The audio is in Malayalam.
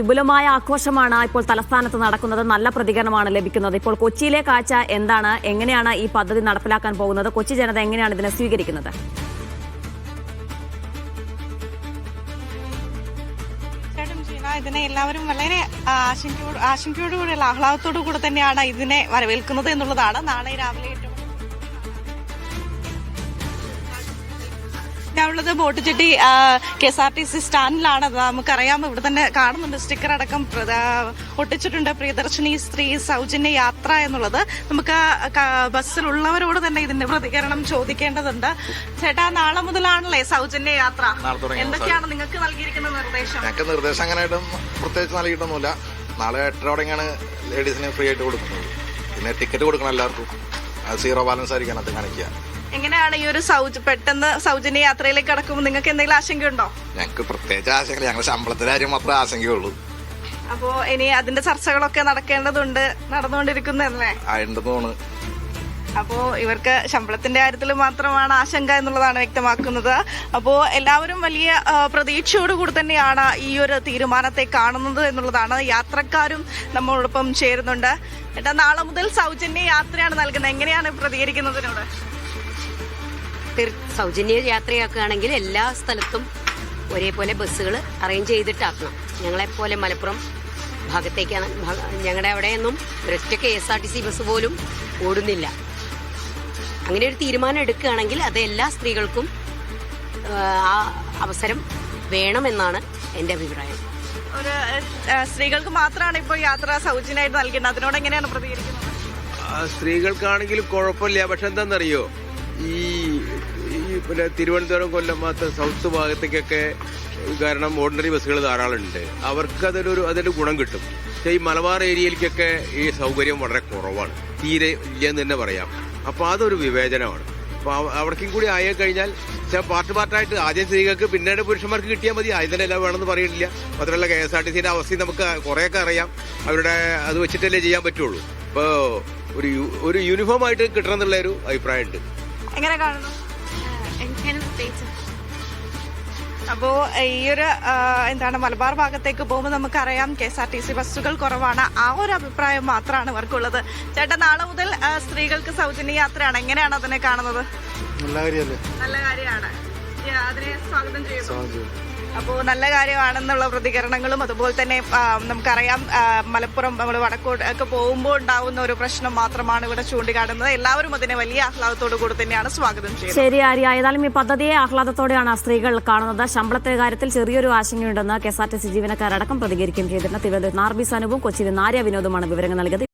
വിപുലമായ ആഘോഷമാണ് ഇപ്പോൾ തലസ്ഥാനത്ത് നടക്കുന്നത്. നല്ല പ്രതികരണമാണ് ലഭിക്കുന്നത്. ഇപ്പോൾ കൊച്ചിയിലെ കാഴ്ച എന്താണ്? എങ്ങനെയാണ് ഈ പദ്ധതി നടപ്പിലാക്കാൻ പോകുന്നത്? കൊച്ചി ജനത എങ്ങനെയാണ് ഇതിനെ സ്വീകരിക്കുന്നത്? ഇതിനെ എല്ലാവരും വളരെ ആശങ്കയോടുകൂടിയുള്ള ആഹ്ലാദത്തോടു കൂടെ തന്നെയാണ് ഇതിനെ വരവേൽക്കുന്നത് എന്നുള്ളതാണ്. നാളെ രാവിലെ ഞാനുള്ളത് ബോട്ടുചെട്ടി KSRTC സ്റ്റാൻഡിലാണ്. നമുക്കറിയാം, ഇവിടെ തന്നെ കാണുന്നുണ്ട്, സ്റ്റിക്കർ അടക്കം ഒട്ടിച്ചിട്ടുണ്ട്, പ്രിയദർശിനി സ്ത്രീ സൗജന്യ യാത്ര എന്നുള്ളത്. നമുക്ക് ബസ്സിലുള്ളവരോട് തന്നെ ഇതിന്റെ പ്രതികരണം ചോദിക്കേണ്ടതുണ്ട്. ചേട്ടാ, നാളെ മുതലാണല്ലേ സൗജന്യ യാത്ര? എന്തൊക്കെയാണ് നിങ്ങൾക്ക് നൽകിയിരിക്കുന്ന നിർദ്ദേശം? ഞങ്ങൾക്ക് നിർദ്ദേശം അങ്ങനെയായിട്ടും പ്രത്യേകിച്ച് നൽകിയിട്ടൊന്നുമില്ല. നാളെ 8:30 തുടങ്ങിയാണ് ലേഡീസിന് ഫ്രീ ആയിട്ട് കൊടുക്കുന്നത്. പിന്നെ ടിക്കറ്റ് കൊടുക്കണം എല്ലാവർക്കും. അത് സീറോ ബാലൻസ് ആയിരിക്കും അത് കാണിക്കുക. എങ്ങനെയാണ് ഈ ഒരു പെട്ടെന്ന് സൗജന്യ യാത്രയിലേക്ക് കടക്കുമ്പോൾ നിങ്ങൾക്ക് എന്തെങ്കിലും ആശങ്കയുണ്ടോ? ഞങ്ങൾക്ക് പ്രത്യേകിച്ച് ആശങ്കയില്ല. ഞങ്ങൾ ശമ്പളത്തിന്റെ കാര്യം മാത്രമേ ആശങ്കയുള്ളൂ. അപ്പോ ഇനി അതിന്റെ ചർച്ചകളൊക്കെ നടക്കേണ്ടതുണ്ട്, നടന്നുകൊണ്ടിരിക്കുന്നതല്ലേ? അപ്പോ ഇവർക്ക് ശമ്പളത്തിന്റെ കാര്യത്തിൽ മാത്രമാണ് ആശങ്ക എന്നുള്ളതാണ് വ്യക്തമാക്കുന്നത്. അപ്പോ എല്ലാവരും വലിയ പ്രതീക്ഷയോടുകൂടി തന്നെയാണ് ഈ ഒരു തീരുമാനത്തെ കാണുന്നത് എന്നുള്ളതാണ്. യാത്രക്കാരും നമ്മളോടൊപ്പം ചേരുന്നുണ്ട്. ഏട്ടാ, നാളെ മുതൽ സൗജന്യ യാത്രയാണ് നൽകുന്നത്. എങ്ങനെയാണ് പ്രതികരിക്കുന്നതിനോട്? സൗജന്യ യാത്രയാക്കുകയാണെങ്കിൽ എല്ലാ സ്ഥലത്തും ഒരേപോലെ ബസ്സുകൾ അറേഞ്ച് ചെയ്തിട്ടാക്കണം. ഞങ്ങളെപ്പോലെ മലപ്പുറം ഭാഗത്തേക്കാണ്, ഞങ്ങളുടെ അവിടെയൊന്നും ഒരൊറ്റ KSRTC ബസ് പോലും ഓടുന്നില്ല. അങ്ങനെ ഒരു തീരുമാനം എടുക്കുകയാണെങ്കിൽ അത് എല്ലാ സ്ത്രീകൾക്കും ആ അവസരം വേണമെന്നാണ് എൻ്റെ അഭിപ്രായം. ഒരു സ്ത്രീകൾക്ക് മാത്രമാണ് ഇപ്പോൾ യാത്ര സൗജന്യമായിട്ട് നൽകുന്നത്. അതിനോട് എങ്ങനെയാണ് പ്രതികരിക്കുന്നത്? സ്ത്രീകൾക്കാണെങ്കിലും കുഴപ്പമില്ല. പക്ഷെ എന്താണെന്നറിയോ, ഈ പിന്നെ തിരുവനന്തപുരം, കൊല്ലം മാത്രം സൗത്ത് ഭാഗത്തേക്കൊക്കെ കാരണം ഓർഡിനറി ബസ്സുകൾ ധാരാളമുണ്ട്. അവർക്ക് അതിന്റെ ഗുണം കിട്ടും. പക്ഷേ ഈ മലബാർ ഏരിയയിലേക്കൊക്കെ ഈ സൗകര്യം വളരെ കുറവാണ്, തീരെ ഇല്ലെന്ന് തന്നെ പറയാം. അപ്പോൾ അതൊരു വിവേചനമാണ്. അപ്പോൾ അവിടേക്കും കൂടി ആയി കഴിഞ്ഞാൽ പാർട്ടായിട്ട് ആദ്യം സ്ത്രീകൾക്ക് പിന്നീട് പുരുഷന്മാർക്ക് കിട്ടിയാൽ മതി. ആദ്യം തന്നെ എല്ലാം വേണമെന്ന് പറയുന്നില്ല. മാത്രമല്ല KSRTCന്റെ അവസ്ഥയും നമുക്ക് കുറേയൊക്കെ അറിയാം. അവരുടെ അത് വെച്ചിട്ടല്ലേ ചെയ്യാൻ പറ്റുള്ളൂ. ഇപ്പോൾ ഒരു യൂണിഫോം ആയിട്ട് കിട്ടണം എന്നുള്ള ഒരു അഭിപ്രായമുണ്ട്. എങ്ങനെ കാണുന്നു? അപ്പോ ഈ ഒരു മലബാർ ഭാഗത്തേക്ക് പോകുമ്പോൾ നമുക്കറിയാം KSRTC ബസ്സുകൾ കുറവാണ്. ആ ഒരു അഭിപ്രായം മാത്രമാണ് ഇവർക്കുള്ളത്. ചേട്ടാ, നാളെ മുതൽ സ്ത്രീകൾക്ക് സൗജന്യ യാത്രയാണ്. എങ്ങനെയാണ് അതിനെ കാണുന്നത്? നല്ല കാര്യമാണ്. അതിനെ സ്വാഗതം ചെയ്യുന്നു. അപ്പോ നല്ല കാര്യമാണെന്നുള്ള പ്രതികരണങ്ങളും, അതുപോലെ തന്നെ നമുക്കറിയാം മലപ്പുറം നമ്മൾ വടക്കോട്ട് ഒക്കെ പോകുമ്പോൾ ഉണ്ടാവുന്ന ഒരു പ്രശ്നം മാത്രമാണ് ഇവിടെ ചൂണ്ടിക്കാട്ടുന്നത്. എല്ലാവരും അതിനെ വലിയ ആഹ്ലാദത്തോടു കൂടി തന്നെയാണ് സ്വാഗതം ചെയ്യുന്നത്. ശരി ആര്യ, ഏതായാലും ഈ പദ്ധതിയെ ആഹ്ലാദത്തോടെയാണ് സ്ത്രീകൾ കാണുന്നത്. ശമ്പളത്തിന്റെ കാര്യത്തിൽ ചെറിയൊരു ആശങ്കയുണ്ടെന്ന് KSRTC ജീവനക്കാരടക്കം പ്രതികരിക്കുകയും ചെയ്തിട്ടുണ്ട്. തിരുവനന്തപുരത്ത് RB സനുവും കൊച്ചിയിൽ ആര്യ വിനോദുമാണ് വിവരങ്ങൾ നൽകിയത്.